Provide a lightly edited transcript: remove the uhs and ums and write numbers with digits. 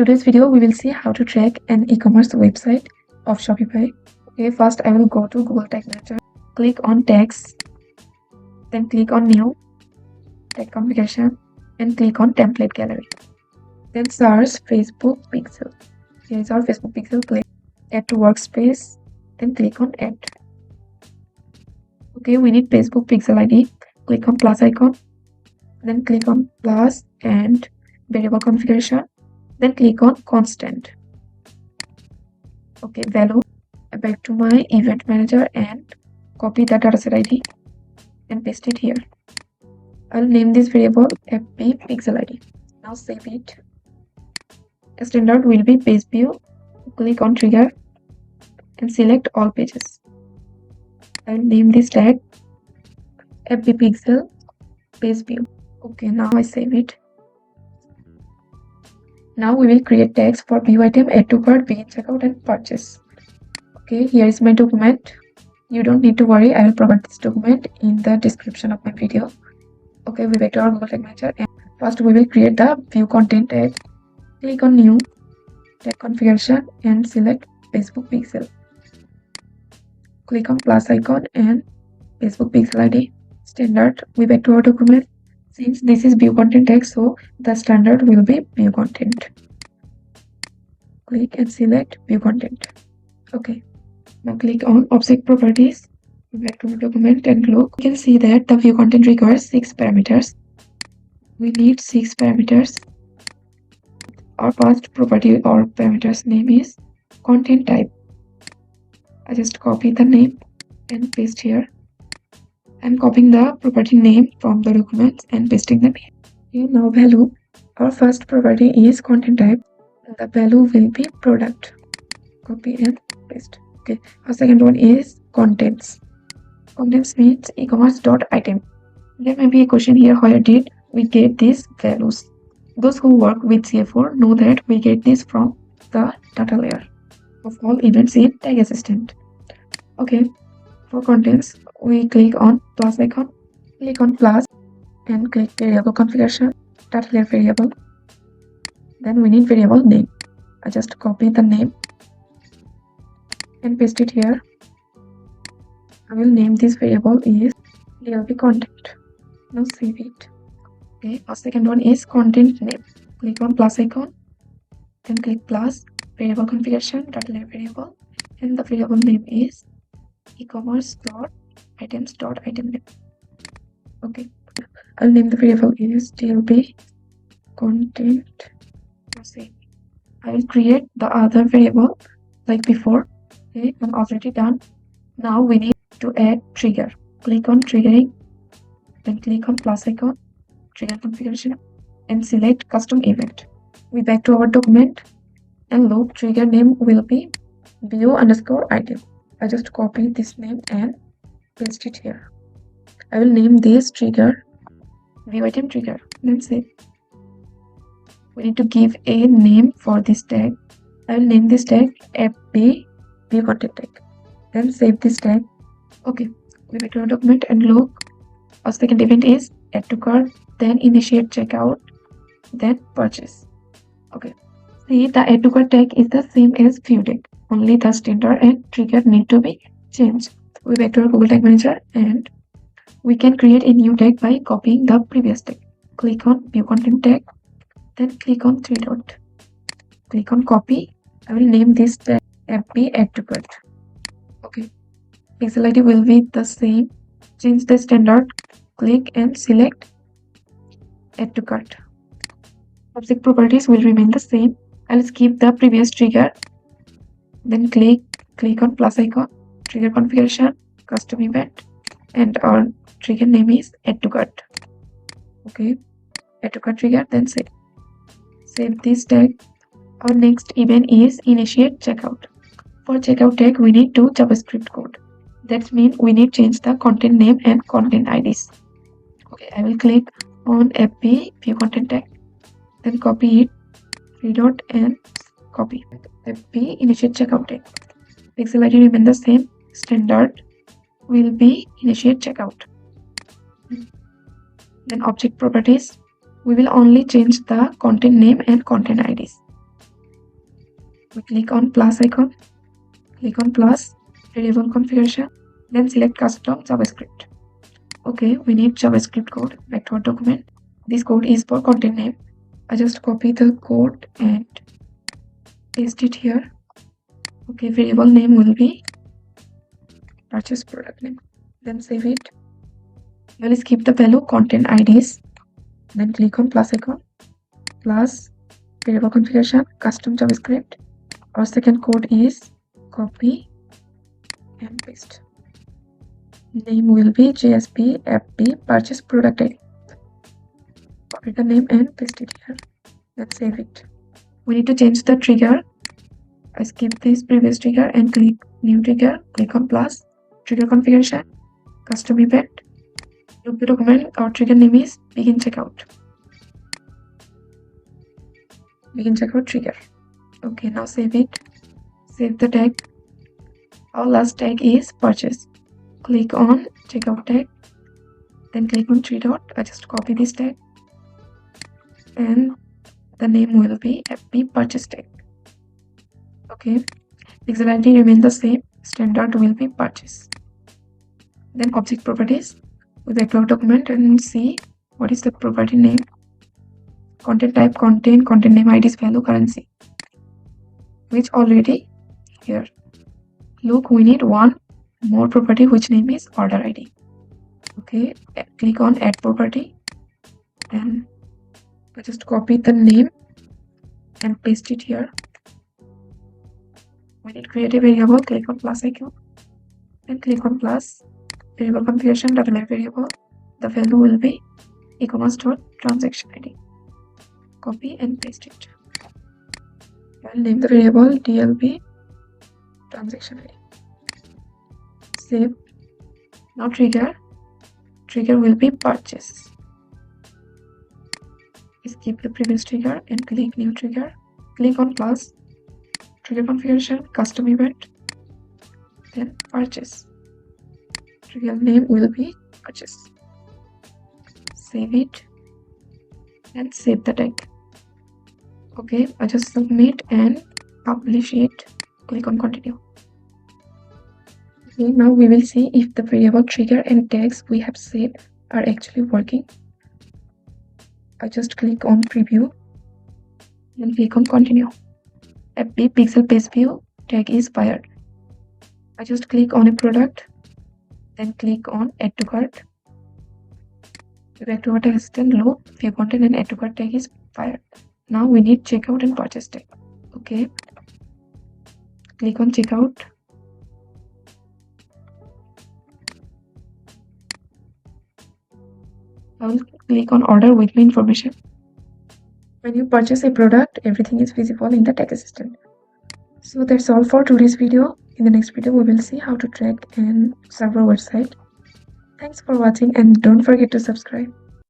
today's video, we will see how to track an e-commerce website of Shopify. Okay, first I will go to Google Tag Manager, click on tags, then click on new, tag configuration, and click on template gallery. Then search Facebook pixel. Here is our Facebook pixel. Click add to workspace, then click on add. Okay, we need Facebook pixel ID. Click on plus icon, then click on plus and variable configuration, then click on constant. Okay, value, back to my event manager and copy the dataset ID and paste it here. I'll name this variable FB pixel ID. Now save it. A standard will be page view. Click on trigger and select all pages. I'll name this tag FB pixel page view. Okay, now I save it. Now we will create tags for view item, add to cart, begin checkout, and purchase. Okay, here is my document. You don't need to worry, I will provide this document in the description of my video. Okay, we back to our Google Tag Manager, and first we will create the view content tag. Click on new, tag configuration, and select Facebook pixel. Click on plus icon and Facebook pixel ID. Standard, we back to our document. Since this is view content tag, so the standard will be view content. Click and select view content. Okay, now click on object properties. Back to the document and look. You can see that the view content requires 6 parameters. We need 6 parameters. Our first property or parameters name is content type. I just copy the name and paste here. I'm copying the property name from the documents and pasting them here. Okay, now value. Our first property is content type. The value will be product. Copy and paste. Okay. Our second one is contents. Contents means ecommerce.item. There may be a question here, where did we get these values? Those who work with CF4 know that we get this from the data layer of all events in Tag Assistant. Okay. For contents, we click on plus icon, click on plus and click variable configuration, data layer variable. Then we need variable name. I just copy the name and paste it here. I will name this variable is DLP content. Now save it. Okay, our second one is content name. Click on plus icon, then click plus, variable configuration, data layer variable, and the variable name is ecommerce.items.item name. Okay, I'll name the variable is DLP content. Save. I will create the other variable like before. Okay, I'm already done. Now we need to add trigger. Click on triggering, then click on plus icon, trigger configuration, and select custom event. We back to our document and look, trigger name will be view_item. I just copy this name and paste it here. I will name this trigger view item trigger. Then save. We need to give a name for this tag. I will name this tag FB view content tag. Then save this tag. Okay, we back to our document and look. Our second event is add to cart, then initiate checkout, then purchase. Okay, see, the add to cart tag is the same as view tag. Only the standard and trigger need to be changed. We back to our Google Tag Manager and we can create a new tag by copying the previous tag. Click on view content tag, then click on 3 dot. Click on copy. I will name this tag FB add to cart. Okay, pixel ID will be the same. Change the standard. Click and select add to cart. Object properties will remain the same. I'll skip the previous trigger. Then click on plus icon, trigger configuration, custom event, and our trigger name is add to cart. Okay, add to cart trigger, then save. Save this tag. Our next event is initiate checkout. For checkout tag, we need 2 JavaScript code. That means we need to change the content name and content IDs. Okay, I will click on FB view content tag, then copy it, 3 dot and copy. FB initiate checkout tag. Pixel ID remain the same. Standard will be initiate checkout. Then object properties, we will only change the content name and content IDs. We click on plus icon, click on plus, variable configuration, then select custom JavaScript. Okay, we need JavaScript code. Back to our document. This code is for content name. I just copy the code and paste it here. Okay, variable name will be purchase product name. Then save it. We'll skip the value content IDs. Then click on plus icon, plus variable configuration, custom JavaScript. Our second code is copy and paste. Name will be JSP FB purchase product ID. Copy the name and paste it here. Then save it. We need to change the trigger. I skip this previous trigger and click new trigger. Click on plus, trigger configuration, custom event. Look the document. Our trigger name is begin checkout. Begin checkout trigger. Okay, now save it. Save the tag. Our last tag is purchase. Click on checkout tag. Then click on three dot. I just copy this tag. And the name will be FB purchase tag. Okay. Pixel ID remain the same. Standard will be purchase. Then object properties. We back to our document and see what is the property name. Content type, content name, IDs, value, currency. Which already here. Look, we need one more property which name is order ID. Okay, click on add property and I just copy the name and paste it here. We need create a variable, click on plus icon and click on plus, variable configuration, double F variable. The value will be ecommerce.transaction ID. Copy and paste it. I'll name the variable DLB transaction ID. Save. Now trigger will be purchase. Skip the previous trigger and click new trigger. Click on plus, trigger configuration, custom event, then purchase. Trigger name will be purchase. Save it and save the tag. Okay, I just submit and publish it. Click on continue. Okay, now we will see if the variable trigger and tags we have saved are actually working. I just click on preview and click on continue. FB pixel page view tag is fired. I just click on a product, then click on add to cart. Back to our tag assistant, loop, view content and add to cart tag is fired. Now we need checkout and purchase tag. Okay, click on checkout. I will click on order with my information. When you purchase a product, everything is visible in the tag assistant. So that's all for today's video. In the next video, we will see how to track and serve our website. Thanks for watching and don't forget to subscribe.